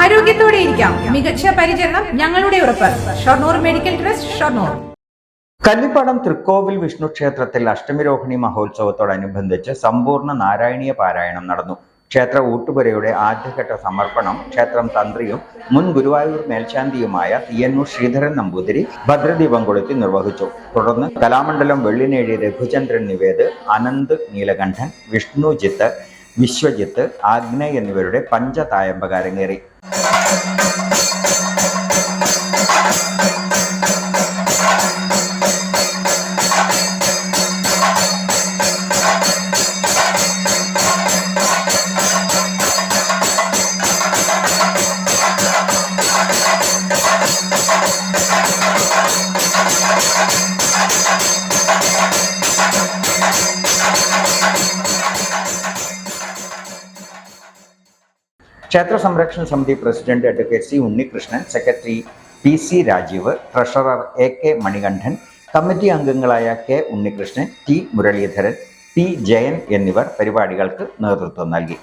ആരോഗ്യത്തോടെ ഇരിക്കാം. മികച്ച പരിചരണം ഞങ്ങളുടെ ഉറപ്പ്. Shoranur medical trust, Shoranur. കല്ലിപ്പാടം തൃക്കോവിൽ വിഷ്ണു ക്ഷേത്രത്തിൽ അഷ്ടമിരോഹിണി മഹോത്സവത്തോടനുബന്ധിച്ച് സമ്പൂർണ്ണ നാരായണീയ പാരായണം നടന്നു. ക്ഷേത്ര ഊട്ടുപുരയുടെ ആദ്യഘട്ട സമർപ്പണം ക്ഷേത്രം തന്ത്രിയും മുൻ ഗുരുവായൂർ മേൽശാന്തിയുമായ തീയന്നൂർ ശ്രീധരൻ നമ്പൂതിരി ഭദ്രദീപം കൊളുത്തി നിർവഹിച്ചു. തുടർന്ന് കലാമണ്ഡലം വെള്ളിനേഴി രഘുചന്ദ്രൻ നിവേദ്, അനന്ത് നീലകണ്ഠൻ, വിഷ്ണുജിത്ത്, വിശ്വജിത്ത്, ആഗ്നേയ് എന്നിവരുടെ പഞ്ചതായമ്പക അരങ്ങേറി. ക്ഷേത്ര സംരക്ഷണ സമിതി president advocate C Unnikrishnan, secretary PC Rajeev, treasurer AK Manikandan, committee അംഗങ്ങളായ K Unnikrishnan, T Muraleedharan, P Jayan എന്നിവർ പരിപാടികൾക്ക് നേതൃത്വം നൽകി.